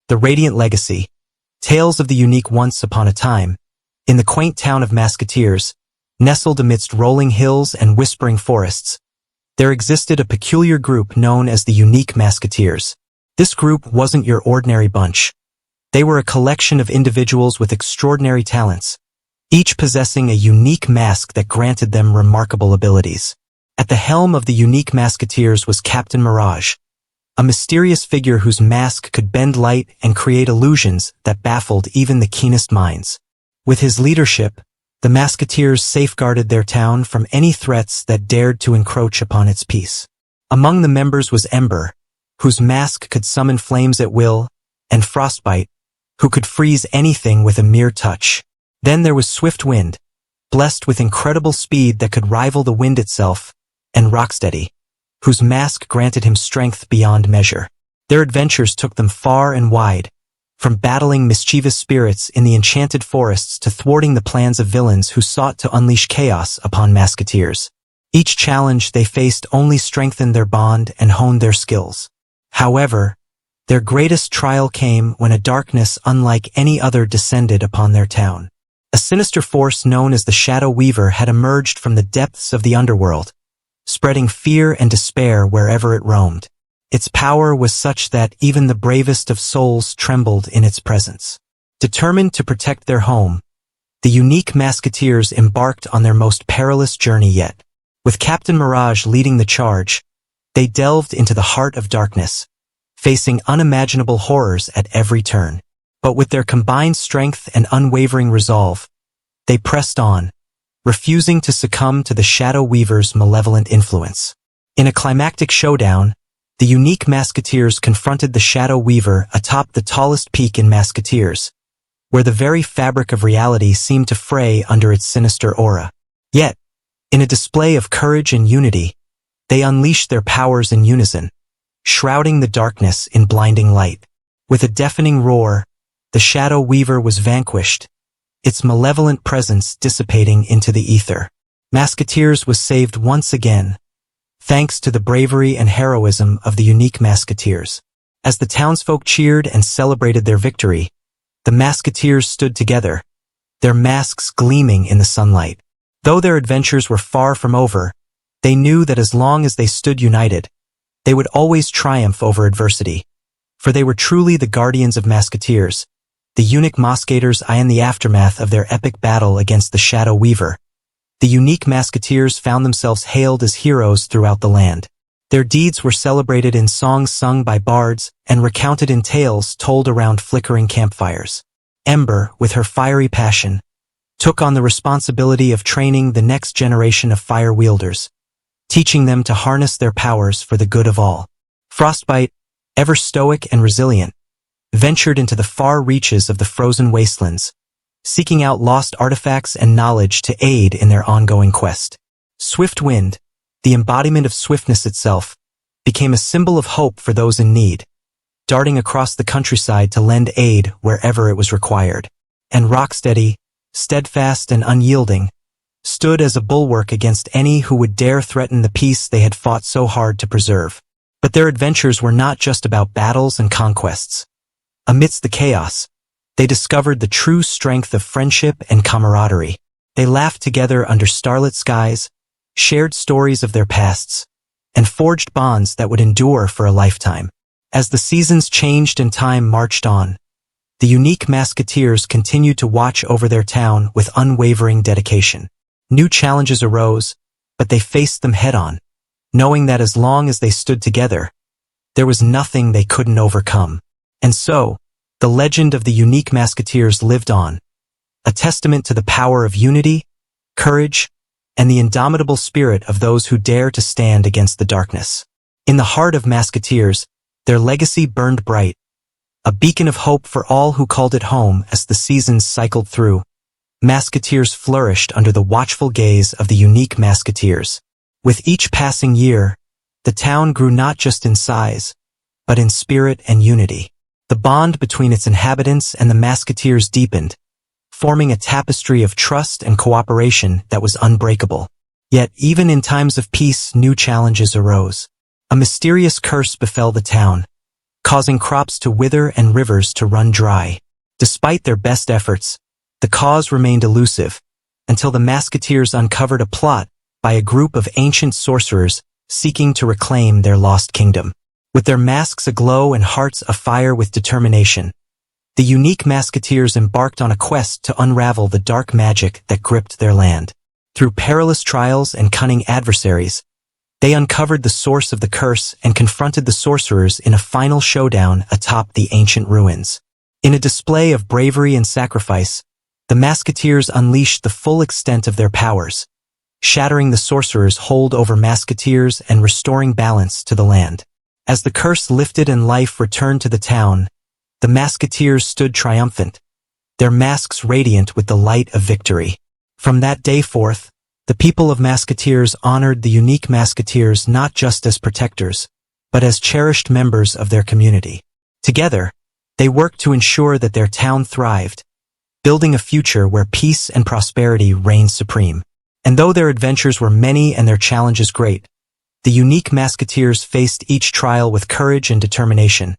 The Radiant Legacy. Tales of the Unique. Once upon a time, in the quaint town of Maskateers, nestled amidst rolling hills and whispering forests, there existed a peculiar group known as the Unique Maskateers. This group wasn't your ordinary bunch. They were a collection of individuals with extraordinary talents, each possessing a unique mask that granted them remarkable abilities. At the helm of the Unique Maskateers was Captain Mirage, a mysterious figure whose mask could bend light and create illusions that baffled even the keenest minds. With his leadership, the Maskateers safeguarded their town from any threats that dared to encroach upon its peace. Among the members was Ember, whose mask could summon flames at will, and Frostbite, who could freeze anything with a mere touch. Then there was Swift Wind, blessed with incredible speed that could rival the wind itself, and Rocksteady, whose mask granted him strength beyond measure. Their adventures took them far and wide, from battling mischievous spirits in the enchanted forests to thwarting the plans of villains who sought to unleash chaos upon Maskateers. Each challenge they faced only strengthened their bond and honed their skills. However, their greatest trial came when a darkness unlike any other descended upon their town. A sinister force known as the Shadow Weaver had emerged from the depths of the underworld, spreading fear and despair wherever it roamed. Its power was such that even the bravest of souls trembled in its presence. Determined to protect their home, the Unique Maskateers embarked on their most perilous journey yet. With Captain Mirage leading the charge, they delved into the heart of darkness, facing unimaginable horrors at every turn. But with their combined strength and unwavering resolve, they pressed on, refusing to succumb to the Shadow Weaver's malevolent influence. In a climactic showdown, the Unique Maskateers confronted the Shadow Weaver atop the tallest peak in Maskateers, where the very fabric of reality seemed to fray under its sinister aura. Yet, in a display of courage and unity, they unleashed their powers in unison, shrouding the darkness in blinding light. With a deafening roar, the Shadow Weaver was vanquished, its malevolent presence dissipating into the ether. Maskateers was saved once again, thanks to the bravery and heroism of the Unique Maskateers. As the townsfolk cheered and celebrated their victory, the Maskateers stood together, their masks gleaming in the sunlight. Though their adventures were far from over, they knew that as long as they stood united, they would always triumph over adversity. For they were truly the guardians of Maskateers, the Unique Maskateers. In the aftermath of their epic battle against the Shadow Weaver, the Unique Maskateers found themselves hailed as heroes throughout the land. Their deeds were celebrated in songs sung by bards and recounted in tales told around flickering campfires. Ember, with her fiery passion, took on the responsibility of training the next generation of fire wielders, teaching them to harness their powers for the good of all. Frostbite, ever stoic and resilient, ventured into the far reaches of the frozen wastelands, seeking out lost artifacts and knowledge to aid in their ongoing quest. Swift Wind, the embodiment of swiftness itself, became a symbol of hope for those in need, darting across the countryside to lend aid wherever it was required. And Rocksteady, steadfast and unyielding, stood as a bulwark against any who would dare threaten the peace they had fought so hard to preserve. But their adventures were not just about battles and conquests. Amidst the chaos, they discovered the true strength of friendship and camaraderie. They laughed together under starlit skies, shared stories of their pasts, and forged bonds that would endure for a lifetime. As the seasons changed and time marched on, the Unique Maskateers continued to watch over their town with unwavering dedication. New challenges arose, but they faced them head-on, knowing that as long as they stood together, there was nothing they couldn't overcome. And so, the legend of the Unique Maskateers lived on, a testament to the power of unity, courage, and the indomitable spirit of those who dare to stand against the darkness. In the heart of Maskateers, their legacy burned bright, a beacon of hope for all who called it home. As the seasons cycled through, Maskateers flourished under the watchful gaze of the Unique Maskateers. With each passing year, the town grew not just in size, but in spirit and unity. The bond between its inhabitants and the Maskateers deepened, forming a tapestry of trust and cooperation that was unbreakable. Yet, even in times of peace, new challenges arose. A mysterious curse befell the town, causing crops to wither and rivers to run dry. Despite their best efforts, the cause remained elusive, until the Maskateers uncovered a plot by a group of ancient sorcerers seeking to reclaim their lost kingdom. With their masks aglow and hearts afire with determination, the Unique Maskateers embarked on a quest to unravel the dark magic that gripped their land. Through perilous trials and cunning adversaries, they uncovered the source of the curse and confronted the sorcerers in a final showdown atop the ancient ruins. In a display of bravery and sacrifice, the Maskateers unleashed the full extent of their powers, shattering the sorcerers' hold over Maskateers and restoring balance to the land. As the curse lifted and life returned to the town, the Maskateers stood triumphant, their masks radiant with the light of victory. From that day forth, the people of Maskateers honored the Unique Maskateers not just as protectors, but as cherished members of their community. Together, they worked to ensure that their town thrived, building a future where peace and prosperity reigned supreme. And though their adventures were many and their challenges great, the Unique Maskateers faced each trial with courage and determination,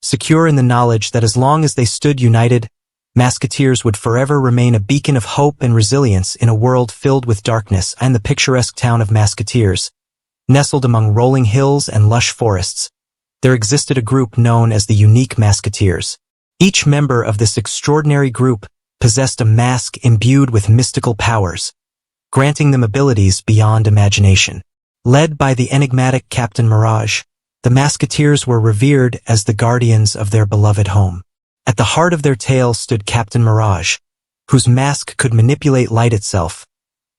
secure in the knowledge that as long as they stood united, Maskateers would forever remain a beacon of hope and resilience in a world filled with darkness. And the picturesque town of Maskateers, nestled among rolling hills and lush forests, there existed a group known as the Unique Maskateers. Each member of this extraordinary group possessed a mask imbued with mystical powers, granting them abilities beyond imagination. Led by the enigmatic Captain Mirage, the Maskateers were revered as the guardians of their beloved home. At the heart of their tale stood Captain Mirage, whose mask could manipulate light itself,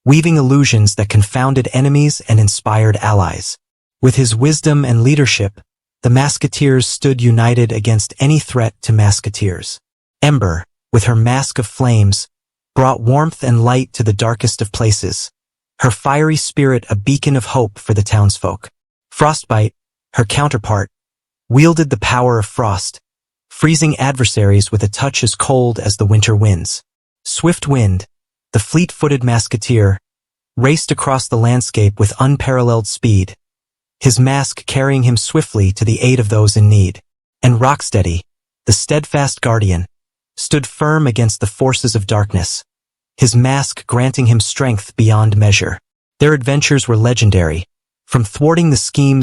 weaving illusions that confounded enemies and inspired allies. With his wisdom and leadership, the Maskateers stood united against any threat to Maskateers. Ember, with her mask of flames, brought warmth and light to the darkest of places, her fiery spirit a beacon of hope for the townsfolk. Frostbite, her counterpart, wielded the power of frost, freezing adversaries with a touch as cold as the winter winds. Swift Wind, the fleet-footed Maskateer, raced across the landscape with unparalleled speed, his mask carrying him swiftly to the aid of those in need. And Rocksteady, the steadfast guardian, stood firm against the forces of darkness, his mask granting him strength beyond measure. Their adventures were legendary, from thwarting the schemes